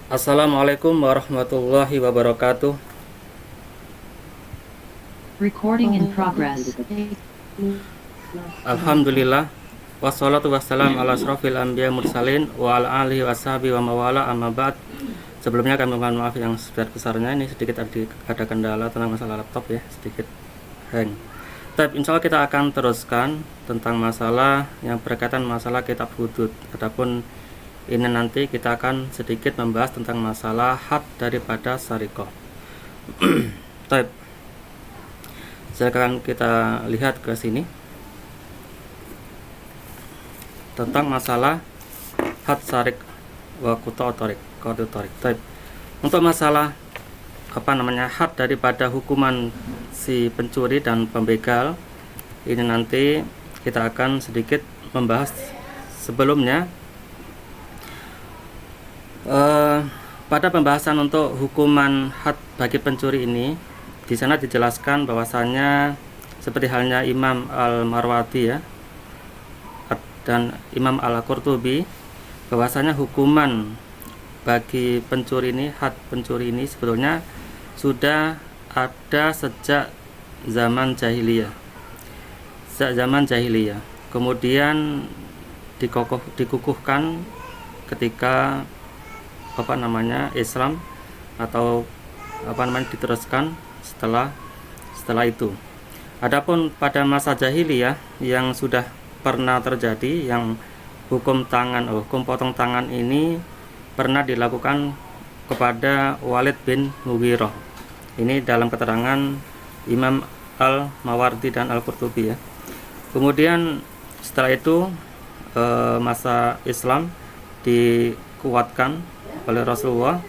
Assalamualaikum warahmatullahi wabarakatuh. Recording in progress. Alhamdulillah. Wassalatu wassalam ala asrofil anbiya mursalin wa ala alihi washabi wa mawala amma ba'd. Sebelumnya kami mohon maaf yang sebesar-besarnya, ini sedikit ada kendala tentang masalah laptop ya, sedikit hang. Tapi insya Allah kita akan teruskan tentang masalah yang berkaitan masalah kitab hudud. Adapun ini nanti kita akan sedikit membahas tentang masalah had daripada sarikoh. Tapi silakan kita lihat ke sini tentang masalah had sarik wa quta'ut thariq. Untuk masalah had daripada hukuman si pencuri dan pembegal, ini nanti kita akan sedikit membahas. Sebelumnya pada pembahasan untuk hukuman had bagi pencuri ini, di sana dijelaskan bahwasanya seperti halnya Imam Al-Marwazi ya dan Imam Al-Qurtubi, bahwasanya hukuman bagi pencuri ini, had pencuri ini sebetulnya sudah ada sejak zaman jahiliyah. Kemudian dikukuhkan ketika Islam atau diteruskan setelah itu. Adapun pada masa jahiliyah yang sudah pernah terjadi, yang hukum potong tangan ini pernah dilakukan kepada Walid bin Mughirah. Ini dalam keterangan Imam Al-Mawardi dan Al-Qurtubi ya. Kemudian setelah itu masa Islam dikuatkan oleh Rasulullah.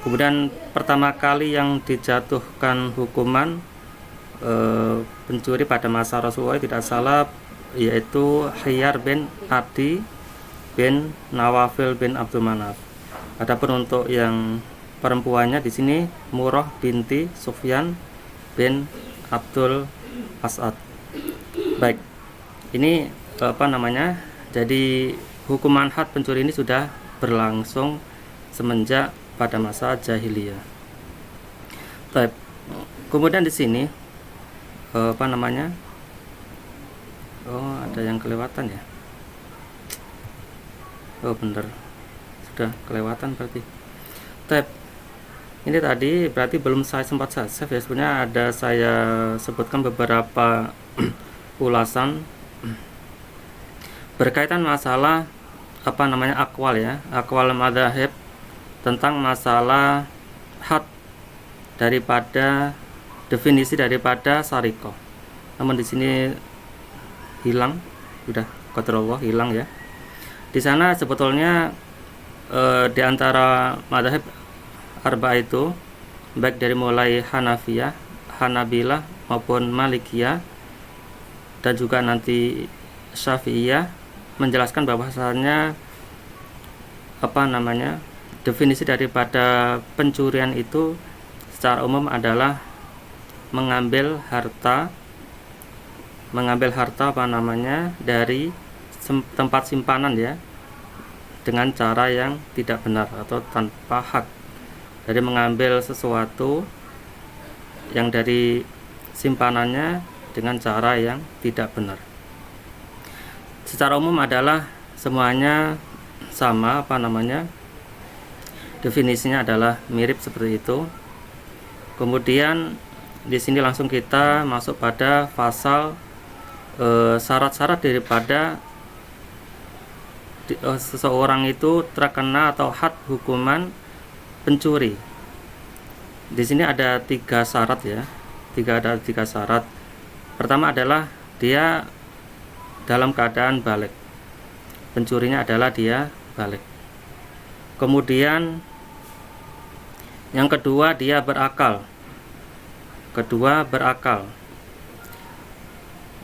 Kemudian pertama kali yang dijatuhkan hukuman pencuri pada masa Rasulullah tidak salah, yaitu Hiyar bin Adi bin Nawafil bin Abdul Manaf. Adapun untuk yang perempuannya di sini Murrah binti Sufyan bin Abdul As'ad. Baik, ini jadi hukuman had pencuri ini sudah berlangsung semenjak pada masa jahiliyah. Baik. Kemudian di sini ada yang kelewatan ya. Bener, sudah kelewatan berarti. Baik. Ini tadi berarti belum saya sempat save ya. Sebenarnya ada saya sebutkan beberapa ulasan berkaitan masalah akwal ya, akwal madzhab tentang masalah had daripada definisi daripada sarikoh. Namun di sini hilang, sudah qadarullah hilang ya. Di sana sebetulnya di antara madzhab arba itu, baik dari mulai Hanafiyah, Hanabilah maupun Malikiyah dan juga nanti Syafi'iyah, menjelaskan bahwasannya definisi daripada pencurian itu secara umum adalah mengambil harta dari tempat simpanan ya, dengan cara yang tidak benar atau tanpa hak. Jadi mengambil sesuatu yang dari simpanannya dengan cara yang tidak benar. Secara umum adalah semuanya sama, definisinya adalah mirip seperti itu. Kemudian di sini langsung kita masuk pada pasal syarat-syarat daripada seseorang itu terkena atau had hukuman pencuri. Di sini ada tiga syarat ya. Tiga syarat. Pertama adalah dia dalam keadaan balik. Pencurinya adalah dia balik. Kemudian yang kedua, dia berakal.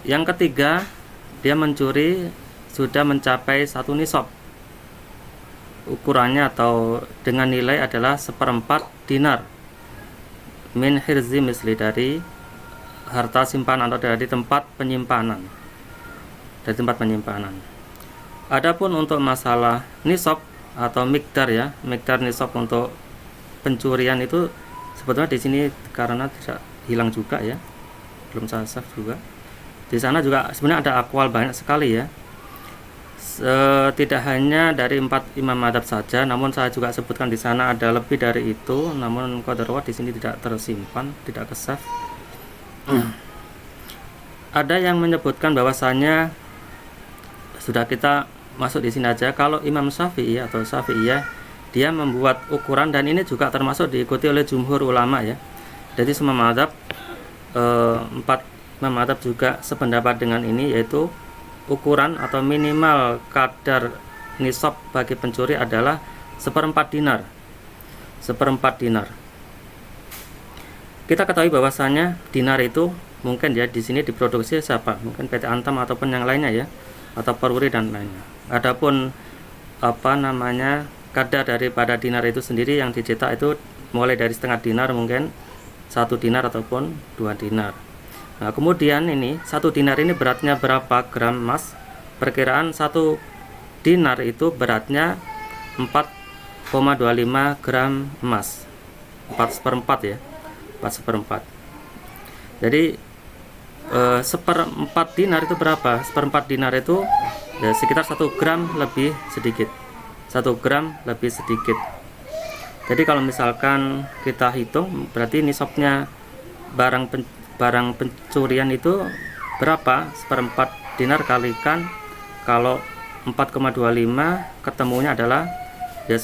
Yang ketiga, dia mencuri sudah mencapai 1 nisab. Ukurannya atau dengan nilai adalah 1/4 dinar min hirzi misli, dari harta simpanan atau dari tempat penyimpanan. Adapun untuk masalah nisab atau mikdar ya, mikdar nisab untuk pencurian itu sebetulnya di sini karena tidak hilang juga ya, belum saya save juga. Di sana juga sebenarnya ada akwal banyak sekali ya. Tidak hanya dari 4 imam madzhab saja, namun saya juga sebutkan di sana ada lebih dari itu, namun qadarullah di sini tidak tersimpan, tidak ke-save. Ada yang menyebutkan bahwasanya sudah kita masuk di sini aja. Kalau Imam Syafi'i atau Syafi'iyah, dia membuat ukuran, dan ini juga termasuk diikuti oleh jumhur ulama ya. Jadi semua mazhab, 4 imam mazhab juga sependapat dengan ini, yaitu ukuran atau minimal kadar nisab bagi pencuri adalah 1/4 dinar. 1/4 dinar. Kita ketahui bahwasanya dinar itu mungkin ya di sini diproduksi siapa? Mungkin PT Antam ataupun yang lainnya ya, atau Peruri dan lainnya. Adapun kadar daripada dinar itu sendiri yang dicetak itu mulai dari setengah dinar, mungkin 1 dinar ataupun 2 dinar. Nah, kemudian ini 1 dinar ini beratnya berapa gram emas? Perkiraan 1 dinar itu beratnya 4,25 gram emas. 4/4 ya. 4/4. Jadi 1/4 dinar itu berapa? 1/4 dinar itu ya sekitar 1 gram lebih sedikit. 1 gram lebih sedikit. Jadi kalau misalkan kita hitung, berarti nisabnya barang pencurian itu berapa? 1/4 dinar kalikan kalau 4,25, ketemunya adalah ya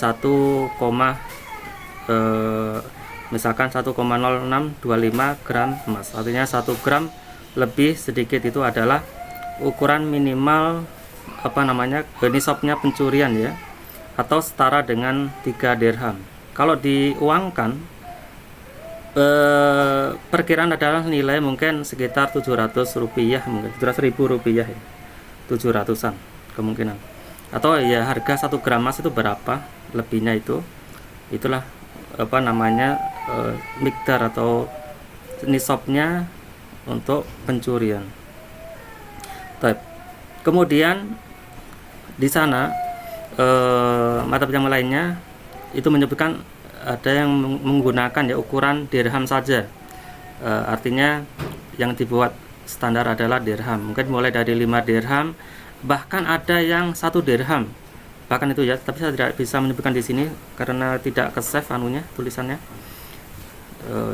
misalkan 1,0625 gram emas. Artinya 1 gram lebih sedikit itu adalah ukuran minimal nisabnya pencurian ya, atau setara dengan 3 dirham. Kalau diuangkan, perkiraan adalah nilai mungkin sekitar 700 rupiah, mungkin 700.000 rupiah ya, 700-an kemungkinan. Atau ya harga 1 gram emas itu berapa lebihnya, itulah mikdar atau nisabnya untuk pencurian. Kemudian di sana madzhab yang lainnya itu menyebutkan ada yang menggunakan ya ukuran dirham saja. Artinya yang dibuat standar adalah dirham. Mungkin mulai dari 5 dirham, bahkan ada yang 1 dirham. Bahkan itu ya, tapi saya tidak bisa menyebutkan di sini karena tidak ke-save tulisannya.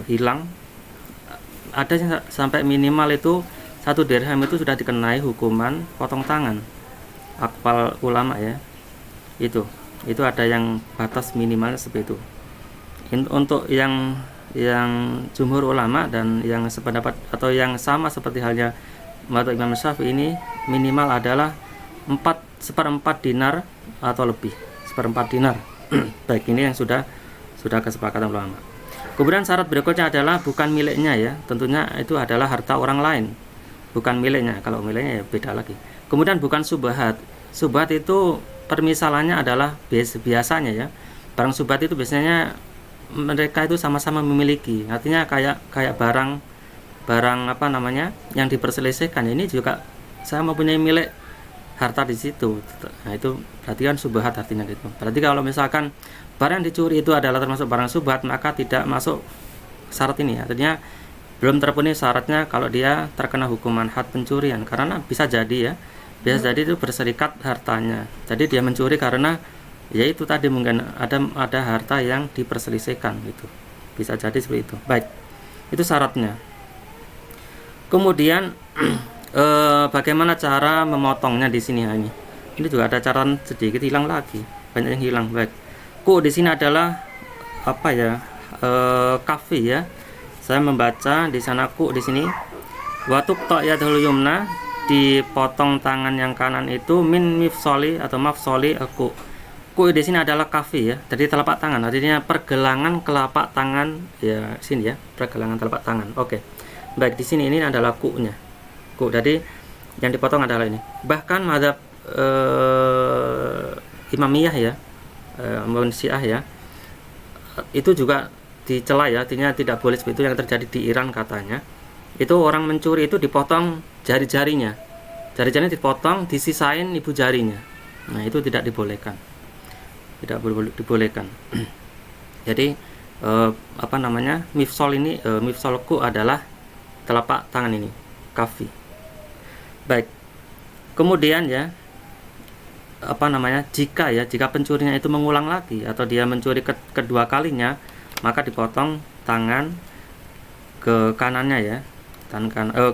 Hilang. Ada yang sampai minimal itu 1 dirham itu sudah dikenai hukuman potong tangan. Akwal ulama ya. Itu ada yang batas minimalnya seperti itu. Untuk yang jumhur ulama dan yang sependapat atau yang sama seperti halnya mazhab Imam Syafi'i, ini minimal adalah 1/4 dinar atau lebih, 1/4 dinar. Baik, ini yang sudah kesepakatan ulama. Kemudian syarat berikutnya adalah bukan miliknya ya. Tentunya itu adalah harta orang lain, bukan miliknya. Kalau miliknya ya beda lagi. Kemudian bukan subhat. Subhat itu permisalannya adalah biasanya ya. Barang subhat itu biasanya mereka itu sama-sama memiliki. Artinya kayak barang yang diperselisihkan. Ini juga saya mempunyai milik harta di situ. Nah, itu berarti kan subhat artinya gitu. Berarti kalau misalkan barang yang dicuri itu adalah termasuk barang subhat, maka tidak masuk syarat ini. Artinya belum terpenuhi syaratnya kalau dia terkena hukuman had pencurian, karena bisa jadi itu berserikat hartanya. Jadi dia mencuri karena ya itu tadi mungkin ada harta yang diperselisihkan gitu. Bisa jadi seperti itu. Baik. Itu syaratnya. Kemudian bagaimana cara memotongnya di sini ini juga ada cara sedikit hilang lagi, banyak yang hilang. Baik. Di sini adalah kafi ya. Saya membaca di sana di sini watuk ta'yadul yumna, dipotong tangan yang kanan itu min mifsoli atau mafsoli ku di sini adalah kafi ya. Jadi telapak tangan, artinya pergelangan telapak tangan ya sini ya, pergelangan telapak tangan. Oke. Baik, di sini ini adalah ku-nya. Jadi yang dipotong adalah ini. Bahkan mazhab Imamiyah ya, Syiah ya, itu juga dicela ya, artinya tidak boleh seperti itu yang terjadi di Iran katanya. Itu orang mencuri itu dipotong jari-jarinya dipotong, disisain ibu jarinya. Nah, itu tidak dibolehkan. tidak dibolehkan. Jadi mifsol ini, mifsolku adalah telapak tangan ini, kafi. Baik. Kemudian ya, jika pencurinya itu mengulang lagi atau dia mencuri kedua kalinya, maka dipotong tangan ke kanannya ya,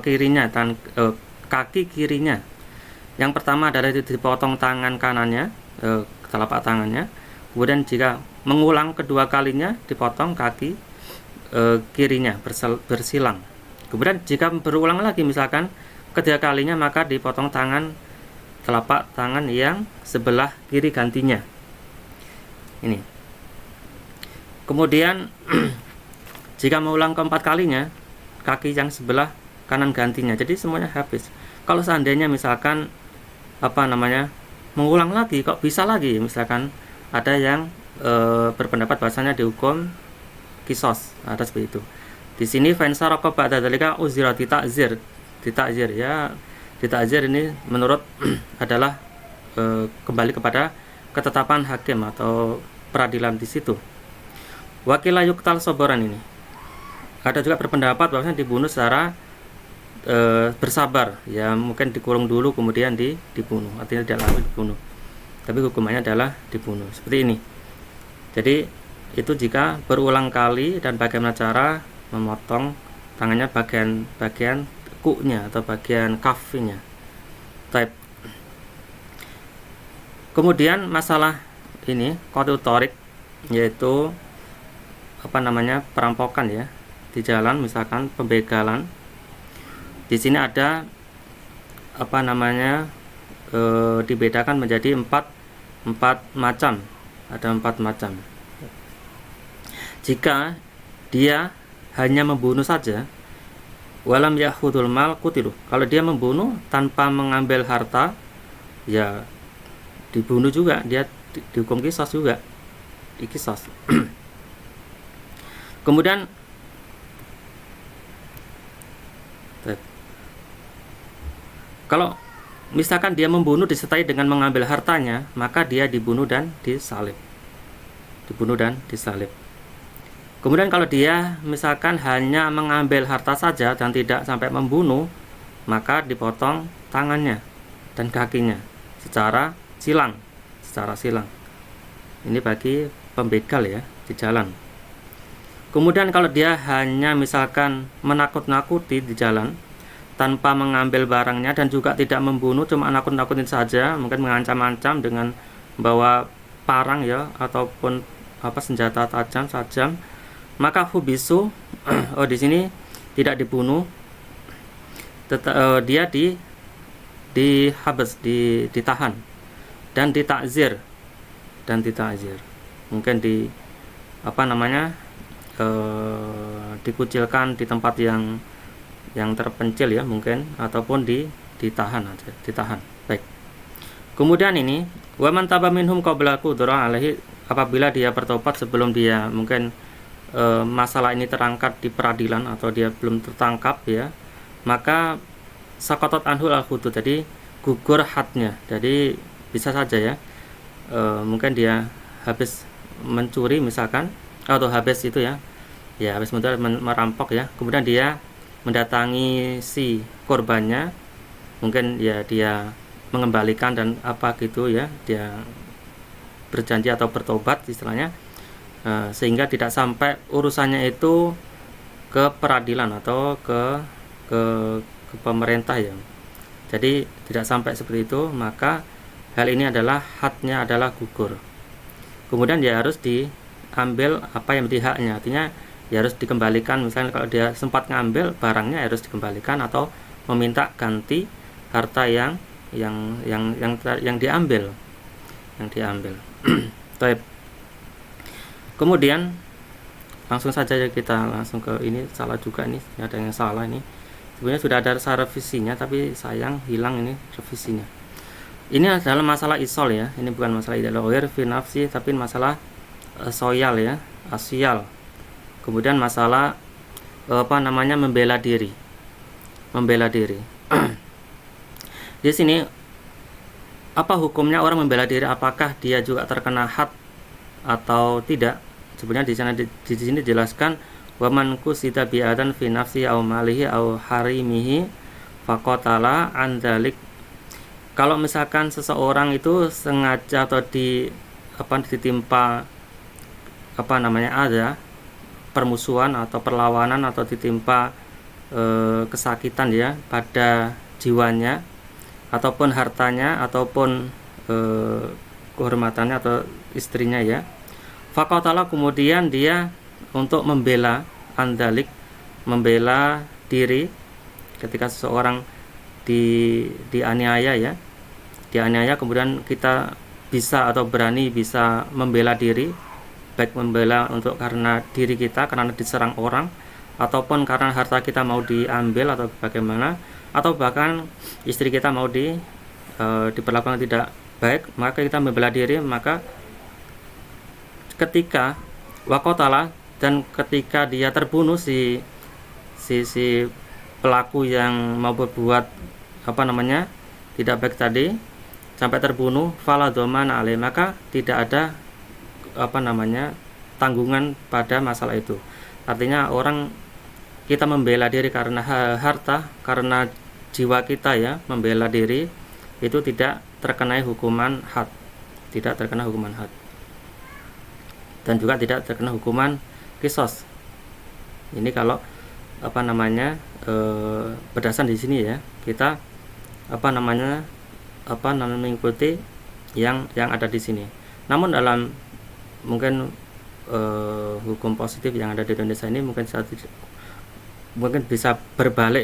kirinya, kaki kirinya. Yang pertama adalah dipotong tangan kanannya, telapak tangannya. Kemudian jika mengulang kedua kalinya, dipotong kaki kirinya bersilang. Kemudian jika berulang lagi misalkan ketiga kalinya, maka dipotong telapak tangan yang sebelah kiri gantinya. Ini. Kemudian jika mengulang keempat kalinya, kaki yang sebelah kanan gantinya. Jadi semuanya habis. Kalau seandainya misalkan mengulang lagi, kok bisa lagi? Misalkan ada yang berpendapat bahasanya dihukum kisos, ada seperti itu. Di sini fansa rokok ba'da dzalika uzira ditakzir ya. Ditakzir ini menurut adalah kembali kepada ketetapan hakim atau peradilan di situ. Wakila yuktal soboran ini. Ada juga berpendapat bahwasanya dibunuh secara bersabar, ya mungkin dikurung dulu kemudian dibunuh, artinya tidak langsung dibunuh, tapi hukumannya adalah dibunuh seperti ini. Jadi itu jika berulang kali. Dan bagaimana cara memotong tangannya, bagian kunya atau bagian kafinya. Type. Kemudian masalah ini qat'u thariq, yaitu perampokan ya di jalan, misalkan pembegalan. Di sini ada dibedakan menjadi empat macam. Ada 4 macam. Jika dia hanya membunuh saja, walam yahudul mal kutilu. Kalau dia membunuh tanpa mengambil harta, ya dibunuh juga, dia dihukum kisos juga, dikisos. Kemudian kalau misalkan dia membunuh disertai dengan mengambil hartanya, maka dia dibunuh dan disalib. Kemudian kalau dia misalkan hanya mengambil harta saja dan tidak sampai membunuh, maka dipotong tangannya dan kakinya secara silang. Ini bagi pembegal ya di jalan. Kemudian kalau dia hanya misalkan menakut-nakuti di jalan tanpa mengambil barangnya dan juga tidak membunuh, cuma nakut-nakutin saja, mungkin mengancam-ancam dengan membawa parang ya ataupun senjata tajam, maka hubisu di sini tidak dibunuh, dia dihabis, ditahan dan ditakzir, mungkin dikucilkan di tempat yang terpencil ya mungkin, ataupun ditahan. Baik. Kemudian ini wa man taba minhum qabla qudra alaihi, apabila dia bertobat sebelum dia mungkin masalah ini terangkat di peradilan atau dia belum tertangkap ya, maka saqatat anhul al-hudud, jadi gugur hadnya. Jadi bisa saja ya mungkin dia habis mencuri misalkan, atau habis itu ya habis merampok ya, kemudian dia mendatangi si korbannya, mungkin ya dia mengembalikan dan gitu ya, dia berjanji atau bertobat istilahnya, sehingga tidak sampai urusannya itu ke peradilan atau ke pemerintah ya. Jadi tidak sampai seperti itu, maka hal ini adalah hadnya adalah gugur. Kemudian dia harus diambil apa yang menjadi haknya, artinya ya harus dikembalikan. Misalnya kalau dia sempat ngambil barangnya harus dikembalikan, atau meminta ganti harta yang diambil. Baik. Kemudian langsung saja kita langsung ke ini, salah juga ini, ada yang salah ini. Sebenarnya sudah ada revisinya tapi sayang hilang ini revisinya. Ini adalah masalah isol ya. Ini bukan masalah ideologi fi nafsi, tapi masalah soyal ya, asial. Kemudian masalah membela diri. Di sini apa hukumnya orang membela diri? Apakah dia juga terkena had atau tidak. Sebenarnya di sini dijelaskan waman kusita bi'adan fi nafsi au malihi au harimihi faqatala an dzalik. Kalau misalkan seseorang itu sengaja atau ditimpa ada permusuhan atau perlawanan atau ditimpa kesakitan ya pada jiwanya ataupun hartanya ataupun kehormatannya atau istrinya ya, faqatala kemudian dia untuk membela andalik, membela diri ketika seseorang dianiaya ya, dianiaya kemudian kita bisa atau berani bisa membela diri, baik membela untuk karena diri kita karena diserang orang ataupun karena harta kita mau diambil atau bagaimana, atau bahkan istri kita mau diperlakukan tidak baik, maka kita membela diri. Maka ketika waqatala dan ketika dia terbunuh si pelaku yang mau berbuat tidak baik tadi sampai terbunuh, fala dhamana alaih, maka tidak ada tanggungan pada masalah itu. Artinya kita membela diri karena harta, karena jiwa kita ya, membela diri itu tidak terkena hukuman had, dan juga tidak terkena hukuman kisos. Ini kalau berdasarkan di sini ya, kita mengikuti yang ada di sini. Namun dalam mungkin hukum positif yang ada di Indonesia ini mungkin bisa berbalik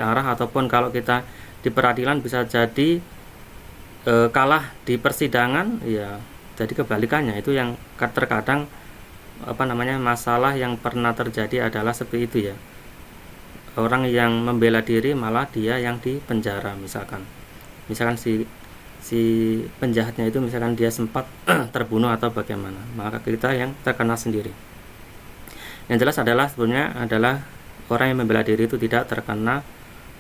arah, ataupun kalau kita di peradilan bisa jadi kalah di persidangan ya, jadi kebalikannya. Itu yang terkadang masalah yang pernah terjadi adalah seperti itu ya, orang yang membela diri malah dia yang dipenjara. Misalkan si penjahatnya itu misalkan dia sempat terbunuh atau bagaimana, maka kita yang terkena sendiri. Yang jelas adalah sebenarnya adalah orang yang membela diri itu tidak terkena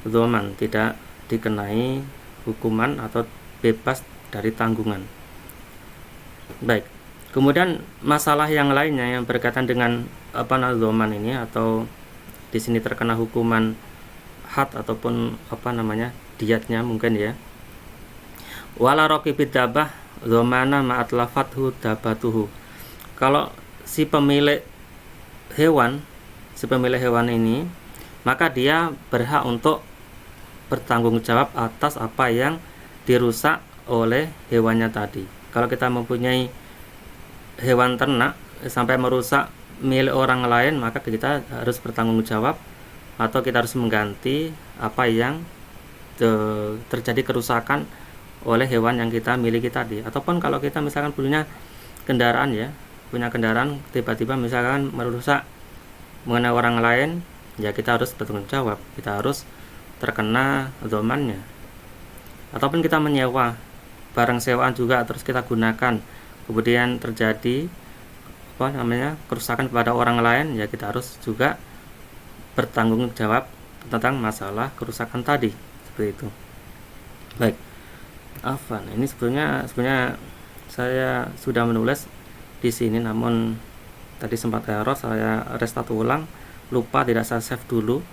dzaman, tidak dikenai hukuman atau bebas dari tanggungan. Baik, kemudian masalah yang lainnya yang berkaitan dengan dzaman ini, atau di sini terkena hukuman had ataupun diatnya mungkin ya. Wala raqibid dabah dzamana ma'atlafathu dabatuhu. Kalau si pemilik hewan ini, maka dia berhak untuk bertanggung jawab atas apa yang dirusak oleh hewannya tadi. Kalau kita mempunyai hewan ternak sampai merusak milik orang lain, maka kita harus bertanggung jawab atau kita harus mengganti apa yang terjadi kerusakan oleh hewan yang kita miliki tadi. Ataupun kalau kita misalkan punya kendaraan tiba-tiba misalkan merusak mengenai orang lain, ya kita harus bertanggung jawab, kita harus terkena dzamannya. Ataupun kita menyewa barang sewaan juga terus kita gunakan, kemudian terjadi kerusakan kepada orang lain, ya kita harus juga bertanggung jawab tentang masalah kerusakan tadi, seperti itu. Baik, ini sebenarnya saya sudah menulis di sini, namun tadi sempat error, saya restart ulang, lupa tidak saya save dulu,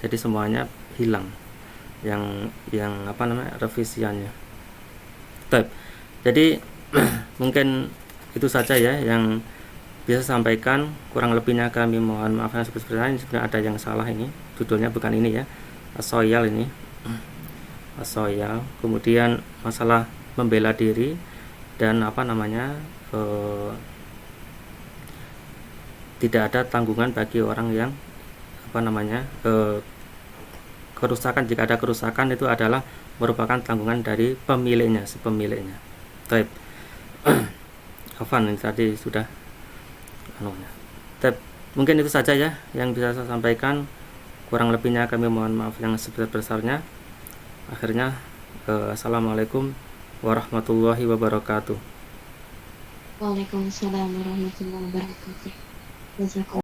jadi semuanya hilang yang revisiannya. Baik, jadi mungkin itu saja ya yang bisa sampaikan, kurang lebihnya kami mohon maaf. Sebenarnya ada yang salah, ini judulnya bukan ini ya, asoyal ini, asoyal. Kemudian masalah membela diri dan tidak ada tanggungan bagi orang yang kerusakan. Jika ada kerusakan itu adalah merupakan tanggungan dari pemiliknya, si pemiliknya. Baik. Afan, ini tadi sudah mungkin itu saja ya yang bisa saya sampaikan, kurang lebihnya kami mohon maaf yang sebesar-besarnya. Akhirnya assalamualaikum warahmatullahi wabarakatuh. Waalaikumsalam warahmatullahi wabarakatuh.